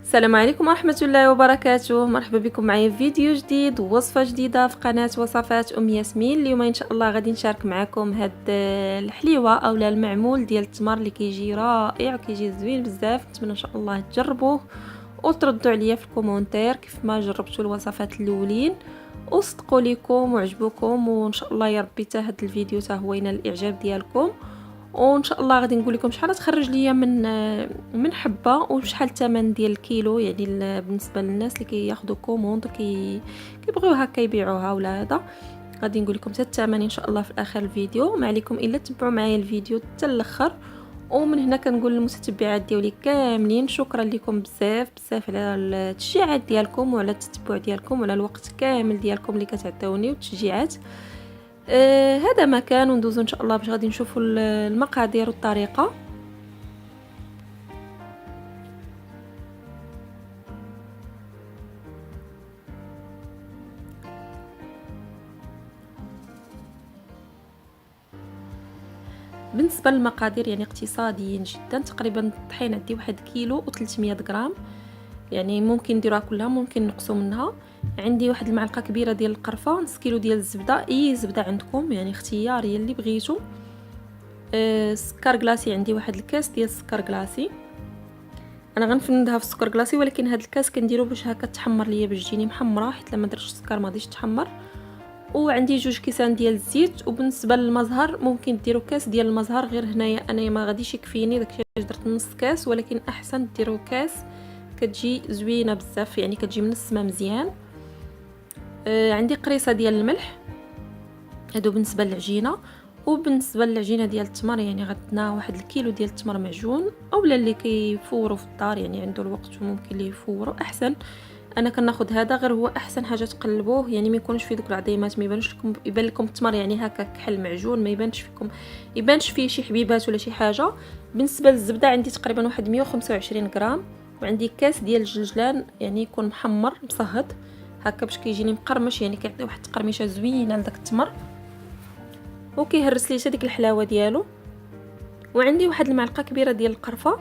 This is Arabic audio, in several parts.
السلام عليكم ورحمة الله وبركاته. مرحبا بكم معايا في فيديو جديد ووصفة جديدة في قناة وصفات أم ياسمين. اليوم إن شاء الله غادي نشارك معكم هاد الحليوة أولا المعمول ديال التمر اللي كيجي رائع وكيجي زوين بزاف. نتمنى إن شاء الله تجربوه وتردوا عليا في الكومونتير كيف ما جربتوا الوصفات الاولين وصدقوا لكم وعجبوكم، وان شاء الله يا ربي حتى هذا الفيديو حتى هو ينال الاعجاب ديالكم. وان شاء الله غادي نقول لكم شحال تخرج ليا من حبه وشحال الثمن ديال الكيلو، يعني بالنسبه للناس اللي كياخذوا كوموند كيبغيوها كيبيعوها ولا هذا. غادي نقول لكم حتى الثمن ان شاء الله في اخر الفيديو. ما عليكم الا تتبعوا معايا الفيديو حتى الاخر. ومن هنا كنقول للمتتبعات ديالي كاملين شكرا لكم بزاف بزاف على التشجيعات ديالكم وعلى التتبع ديالكم وعلى الوقت كامل ديالكم اللي كتعطيوني والتشجيعات. هذا ما كان، وندوزو ان شاء الله باش غادي نشوفوا المقادير والطريقه. بالنسبه للمقادير يعني اقتصاديين جدا. تقريبا الطحين عندي 1 كيلو و300 غرام، يعني ممكن نديروها كلها ممكن نقصوا منها. عندي واحد المعلقه كبيره ديال القرفه، نص كيلو ديال الزبده، اي زبده عندكم يعني اختياريه اللي بغيتو. سكر كلاصي، عندي واحد الكاس ديال السكر كلاصي. انا غنفندها في السكر كلاصي، ولكن هاد الكاس كنديرو باش هكا تحمر ليا باش تجيني محمره، حيت لما درتش السكر ما غاديش تحمر. وعندي 2 كيسان ديال الزيت. وبالنسبه للمزهر ممكن ديروا كاس ديال المزهر، غير هنايا انا ما غاديش يكفيني داكشي درت نص كاس، ولكن احسن ديروا كاس كتجي زوينه بزاف، يعني كتجي من السما مزيان. عندي قريصه ديال الملح، هادو بالنسبه للعجينه. وبالنسبه للعجينه ديال التمر يعني غدنا 1 الكيلو ديال التمر معجون، اولا اللي كيفوروا في الدار يعني عنده الوقت وممكن ليه يفوروا احسن. انا كناخذ هذا، غير هو احسن حاجه تقلبوه يعني ما يكونش فيه دوك العظيمات، ما يبانش لكم، يبان لكم التمر يعني هكا كحل معجون، ما يبانش فيكم يبانش فيه شي حبيبات ولا شي حاجه. بالنسبه للزبده عندي تقريبا واحد 125 غرام. وعندي كاس ديال الجلجلان يعني يكون محمر مصهد هكا باش كيجيني مقرمش، يعني كيعطي واحد التقرميشه زوينه لداك التمر وكيهرس لي حتى ديك الحلاوه ديالو. وعندي واحد المعلقه كبيره ديال القرفه.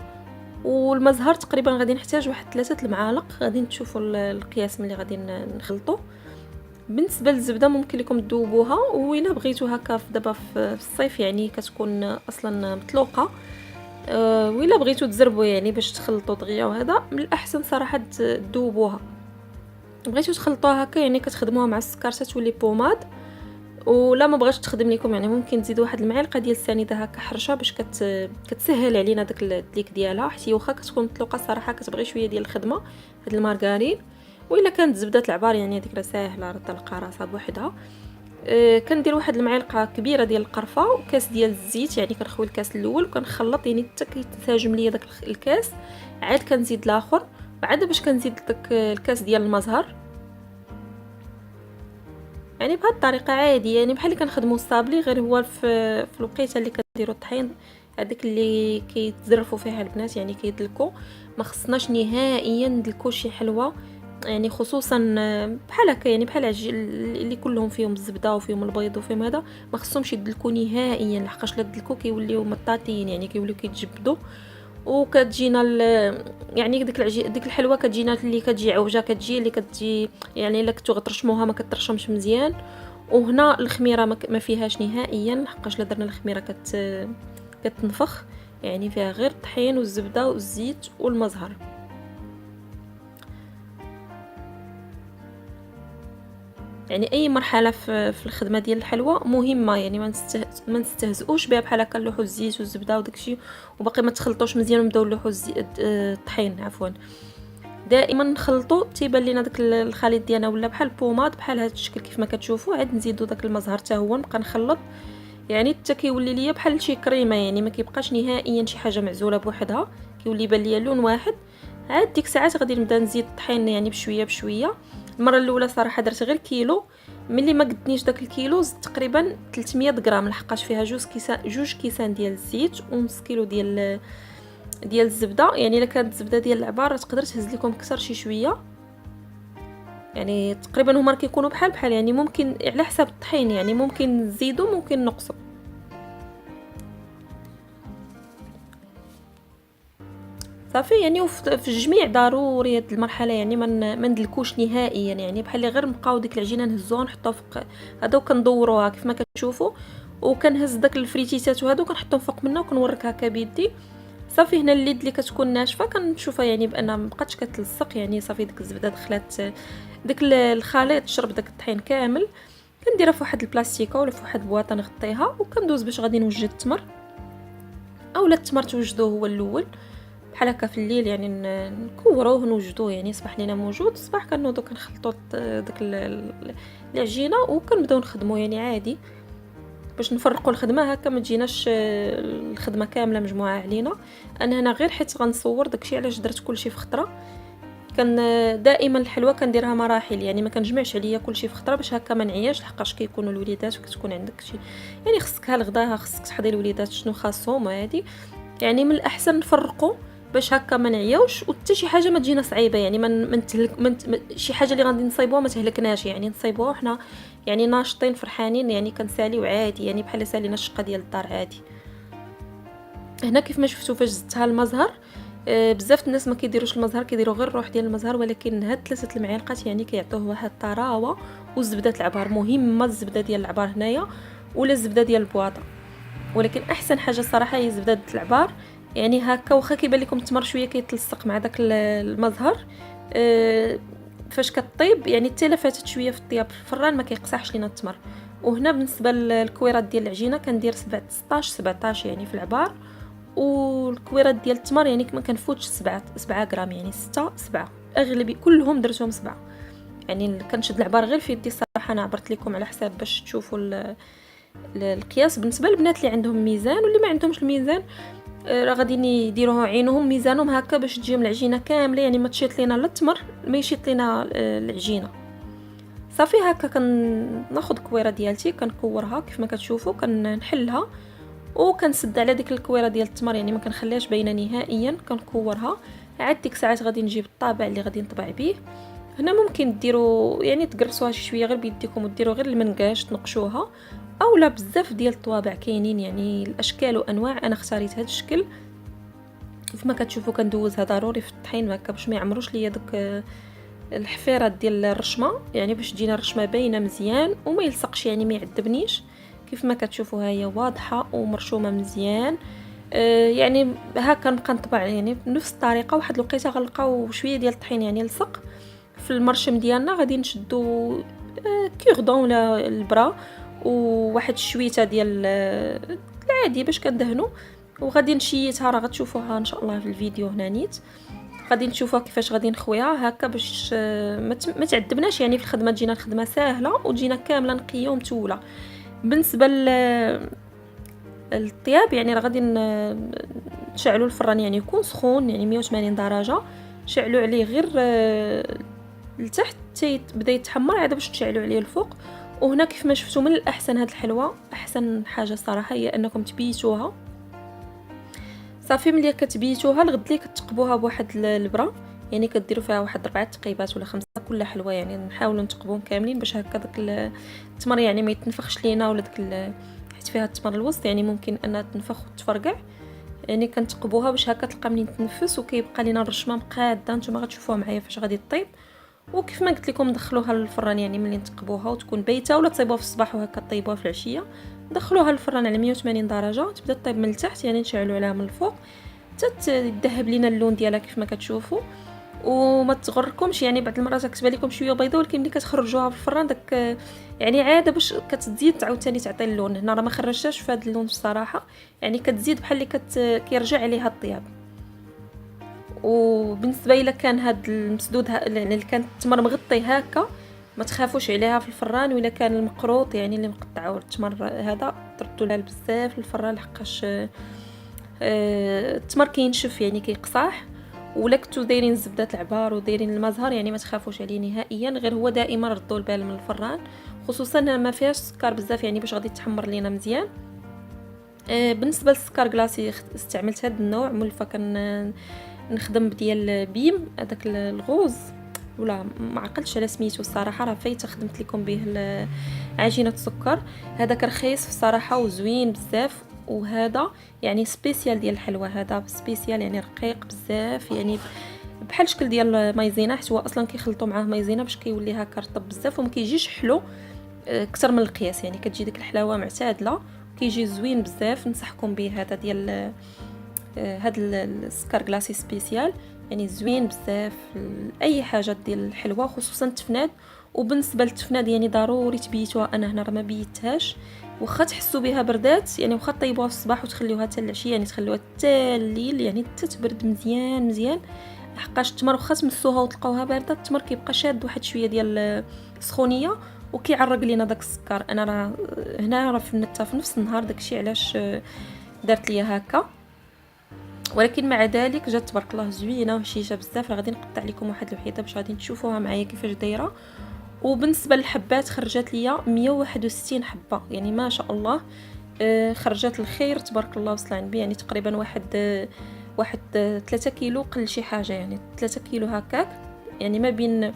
والمزهر تقريبا غادي نحتاج واحد 3 المعالق، غادي تشوفوا القياس ملي غادي نخلطو. بالنسبه للزبده ممكن لكم تذوبوها، والا بغيتو هكا دابا في الصيف يعني كتكون اصلا مطلوقه. والا بغيتو تزربوا يعني باش تخلطوا دغيا، وهذا من الاحسن صراحه تذوبوها. بغيتو تخلطوها هكا يعني كتخدموها مع السكر تولي بوماد. ولا ما بغاش تخدم لكم يعني ممكن تزيدوا واحد المعلقه ديال السنيده هكا حرشه باش كتسهل علينا داك الدليك ديالها، حيت واخا كتكون مطلوقه الصراحه كتبغي شويه ديال الخدمه هاد المارغرين. والا كانت زبده العبار يعني هذيك راه ساهله، راه تلقى راسها بوحدها. كندير واحد المعلقه كبيره ديال القرفه وكاس ديال الزيت، يعني كنخوي الكاس الاول وكنخلط يعني حتى كيتساجم ليا داك الكاس، عاد كنزيد الاخر، بعد باش كنزيد داك الكاس ديال المزهر. يعني بهذه الطريقه عادي، يعني بحال اللي كنخدموا الصابلي، غير هو في الوقيته اللي كديروا الطحين هذيك اللي كيتزرفوا فيها البنات يعني كيدلكوا. ما خصناش نهائيا ندلكوا شي حلوه، يعني خصوصا بحال هكا يعني بحال اللي كلهم فيهم الزبده وفيهم البيض وفيهم هذا، ما خصهمش يدلكوا نهائيا، لحقاش لا دلكوا كيوليو مطاطيين يعني كيوليو كيتجبدوا. وكتجينا يعني ديك الحلوه كتجينا اللي كتجي عوجه، كتجي اللي كتجي يعني الا كنتو غترشموها ما كترشمش مزيان. وهنا الخميره ما فيهاش نهائيا، لحقاش لا درنا الخميره كتنفخ، يعني فيها غير الطحين والزبده والزيت والمزهر. يعني اي مرحله في الخدمه ديال الحلوى مهمه، يعني ما نستهزئوش بها بحال هكا نلوحوا الزيت والزبده وداكشي وباقي ما تخلطوش مزيان ونبداو نلوحوا الطحين عفوا. دائما نخلطوا تيبان لينا داك الخليط ديالنا ولا بحال بوماد بحال هذا الشكل كيف ما كتشوفوا. عاد نزيدوا داك المزهر حتى هو نبقى نخلط، يعني حتى كيولي ليا بحال شي كريمه، يعني ما كيبقاش نهائيا شي حاجه معزوله بوحدها، كيولي يبان ليا لون واحد. عاد ديك الساعات غادي نبدا نزيد الطحين يعني بشويه بشويه. المره الاولى صراحه درت غير كيلو، ملي ما قدنيش داك الكيلو زدت تقريبا 300 غرام، لحقاش فيها 2 كيسان ديال الزيت ونص كيلو ديال الزبده. يعني الا كانت الزبده ديال العبار تقدر تهز لكم اكثر شي شويه، يعني تقريبا هما كيكونوا بحال يعني ممكن على حساب الطحين يعني ممكن نزيدوا ممكن نقصوا. صافي يعني. وفي الجميع ضروري هاد المرحله يعني ما ندلكوش نهائيا، يعني بحال اللي غير نبقاو ديك العجينه نهزوها نحطوها فوق هذا وكندوروها كيف ما كتشوفوا، وكنهز داك الفريتيتات وهادو كنحطهم فوق منها وكنورك هكا بيدي. صافي هنا اليد اللي كتكون ناشفه كنشوفها يعني بان ما بقاتش كتلصق، يعني صافي ديك الزبده دخلات داك الخليط شرب داك الطحين كامل. كنديرها في واحد البلاستيكه ولا في واحد البواطه نغطيها، وكندوز باش غادي نوجد التمر، اولا التمر توجدوه هو الاول بحال هكا في الليل، يعني نكوروه نوجدوه، يعني يصبح لينا موجود. الصباح كنوضو كنخلطوا داك العجينه وكنبداو نخدموا يعني عادي باش نفرقوا الخدمه هكا ما تجيناش الخدمه كامله مجموعه علينا. انا هنا غير حيت غنصور داكشي علاش درت كلشي في خطره. كان دائما الحلوى كنديرها مراحل، يعني ما كنجمعش عليا كلشي في خطره باش هكا ما نعياش، لحقاش كيكونوا الوليدات وكتكون عندك شي يعني خصك لغداها خصك تحضي الوليدات شنو خاصهم هادي، يعني من الاحسن نفرقوا باش هكا ما نعياوش وحتى شي حاجه ما تجينا صعيبه، يعني من تهلك شي حاجه اللي غادي نصايبوها ما تهلكناش، يعني نصايبوها حنا يعني ناشطين فرحانين، يعني كنساليو عادي يعني بحال سالينا الشقه ديال الدار عادي. هنا كيف ما شفتوا فاش زدتها المزهر، بزاف الناس ما كيديروش المزهر، كيديروا غير الروح ديال المزهر، ولكن هاد 3 المعالق يعني كيعطوه واحد الطراوه. وزبده العبار مهمه، الزبده ديال العبار هنايا ولا الزبده ديال البواطه، ولكن احسن حاجه الصراحه هي زبده العبار. يعني هكا واخا كيبان لكم التمر شويه كيتلصق مع داك المزهر، فاش كطيب يعني حتى الا فاتت شويه في الطياب في الفران ما كيقصحش لينا التمر. وهنا بالنسبه للكويرات ديال العجينه كندير 16 يعني في العبار، والكويرات ديال التمر يعني ما كنفوتش 7 غرام، يعني 7 اغلبي كلهم درتهم 7. يعني كنشد العبار غير في يدي الصراحه، انا عبرت لكم على حساب باش تشوفوا القياس. بالنسبه للبنات اللي عندهم ميزان واللي ما عندهمش الميزان، راه غادي يديروها عينهم ميزانهم هكا باش تجيهم العجينه كامله، يعني ما تشيط لينا لا التمر ما يشيط لينا العجينه. صافي هكا كناخذ الكويره ديالتي كنكورها كيف ما كتشوفوا، كنحلها وكنسد على ديك الكويره ديال التمر، يعني ما كنخليهاش باينه نهائيا، كنكورها. عاد ديك ساعات غادي نجيب الطابع اللي غادي نطبع به. هنا ممكن ديروا يعني تقرصوها شويه غير بيديكم وديروا غير المنقاش تنقشوها، اولا بزاف ديال الطوابع كاينين يعني الاشكال وانواع. انا اختاريت هذا الشكل كيف ما كتشوفوا، كندوزها ضروري في الطحين هكا باش ما يعمروش ليا داك الحفيره ديال الرشمه، يعني باش تجينا الرشمه باينه مزيان وما يلصقش يعني ما يعذبنيش. كيف ما كتشوفوا ها هي واضحه ومرشومه مزيان. يعني هكا نبقى نطبع يعني بنفس الطريقه. واحد الوقيته غنلقاو شويه ديال الطحين يعني لصق في المرشم ديالنا، غادي نشدو كيردون ولا البرا وواحد الشويته ديال العادي باش كندهنوا، وغادي نشيتها. راه غتشوفوها ان شاء الله في الفيديو هنا نيت، غادي نشوفوها كيفاش غادي نخويها هكا باش ما تعذبناش، يعني في الخدمه تجينا الخدمه سهله وتجينا كامله نقيه ومتوله. بالنسبه الطياب يعني راه غادي نشعلوا الفران يعني يكون سخون يعني 180 درجه، شعلوا عليه غير لتحت بدا يتحمر عاد باش تشعلوا عليه الفوق. وهنا كيف ما شفتوا من الاحسن هاد الحلوه احسن حاجه الصراحه هي انكم تبيتوها. صافي ملي كتبيتوها الغد لي كتقبوها بواحد البرا، يعني كديروا فيها واحد 4 تقيبات ولا 5 كل حلوه، يعني نحاولوا نتقبوهم كاملين باش هكا داك التمر يعني ما يتنفخش لينا، ولا داك حيت فيها التمر الوسط يعني ممكن انها تنفخ وتفرقع. يعني كنتقبوها باش هكا تلقى منين تنفس وكيبقى لينا الرشمه مقاده. نتوما غتشوفوها معايا فاش غادي طيب. وكيف ما قلت لكم دخلوها للفران يعني ملي تقبوها وتكون بايته، ولا تصيبوها في الصباح وهكا طيبوها في العشيه، دخلوها للفران على 180 درجه تبدا طيب من التحت، يعني نشعلوا عليها من الفوق حتى يذهب لينا اللون ديالها كيف ما كتشوفوا. وما تغركمش يعني بعض المرات كتبان لكم شويه بيضاء، ولكن ملي كتخرجوها في الفران داك يعني عاده باش كتزيد عاوتاني تعطي اللون. هنا راه ما خرجتهاش في هذا اللون بصراحه، يعني كتزيد بحال اللي كيرجع عليها الطياب. وبالنسبه الى كان هاد المسدود اللي كان التمر مغطي هكا ما تخافوش عليها في الفران، ولا كان المقروط يعني اللي مقطعوا التمر هذا تردوا لها بزاف الفران لحقاش التمر كينشف يعني كيقصاح. ولا كنتو دايرين زبده العبار ودايرين المزهر يعني ما تخافوش عليه نهائيا، غير هو دائما ردوا البال من الفران، خصوصا ما فيهاش سكر بزاف يعني باش غادي تحمر لينا مزيان. بالنسبه للسكر كلاصي استعملت هذا النوع ملفه، كان نخدم ديال بيم هذاك الغوز ولا ما عقلتش على سميتو الصراحه، راه فايته خدمت لكم به عجينه السكر. هذاك رخيص الصراحه وزوين بزاف، وهذا يعني سبيسيال ديال الحلوى، هذا سبيسيال يعني رقيق بزاف، يعني بحال الشكل ديال مايزينا، حيت هو اصلا كيخلطوا معاه مايزينا باش كيولي هكا رطب بزاف وما كيجيش حلو اكثر من القياس، يعني كتجي ديك الحلاوه معتدله كيجي زوين بزاف. ننصحكم به هذا ديال هذا السكر كلاسي سبيسيال، يعني زوين بزاف اي حاجه ديال الحلوه خصوصا التفناد. وبالنسبه للتفناد يعني ضروري تبيتوها، انا هنا راه ما بيتهاش، واخا تحسوا بها بردات يعني واخا طيبوها في الصباح وتخليوها حتى العشيه، يعني تخليوها حتى الليل يعني حتى تبرد مزيان مزيان، لحقاش التمر واخا تمسوها وتلقاوها بارده التمر كيبقى شاد واحد شويه ديال السخونيه وكيعرق لينا داك السكر. انا راه هنا راه في النتا في نفس النهار داكشي علاش درت ليا هكا، ولكن مع ذلك جات تبارك الله زوينه وهشيشه بزاف. راه غادي نقطع لكم واحد الوحيده باش غادي تشوفوها معايا كيفاش دايره. وبالنسبه للحبات خرجت ليا 161 حبه، يعني ما شاء الله خرجت الخير تبارك الله وصل عن بي، يعني تقريبا واحد 3 كيلو قل شي حاجه، يعني 3 كيلو هكاك، يعني ما بين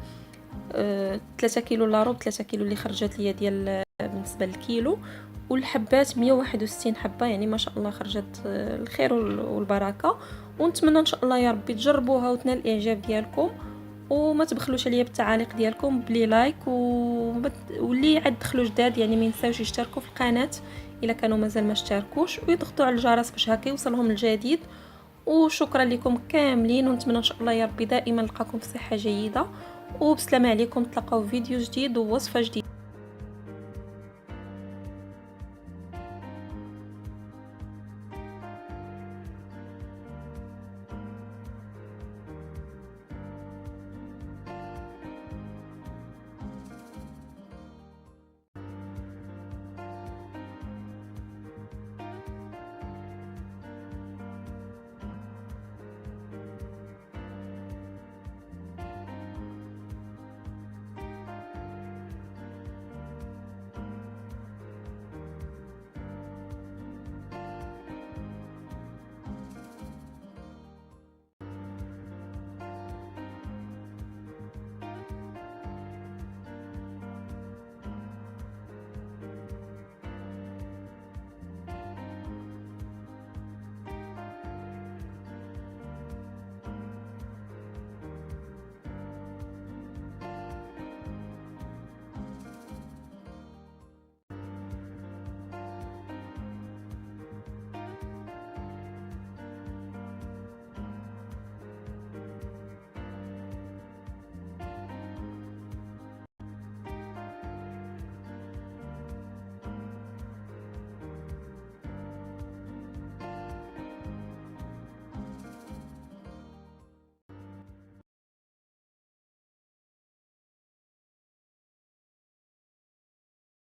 3 كيلو الا ربع 3 كيلو اللي خرجت ليا ديال بالنسبه للكيلو. والحبات 161 حبه، يعني ما شاء الله خرجت الخير والبركه. ونتمنى ان شاء الله يا ربي تجربوها وتنال الاعجاب ديالكم، وما تبخلوش عليا بالتعاليق ديالكم بلي لايك واللي عاد دخلوا جداد يعني ما ينساوش يشتركوا في القناه الا كانوا مازال ما اشتركوش، ويضغطوا على الجرس باش هكا يوصلهم الجديد. وشكرا لكم كاملين، ونتمنى ان شاء الله يا ربي دائما نلقاكم في صحه جيده وبسلامه عليكم. تلقاو فيديو جديد ووصفه جديده.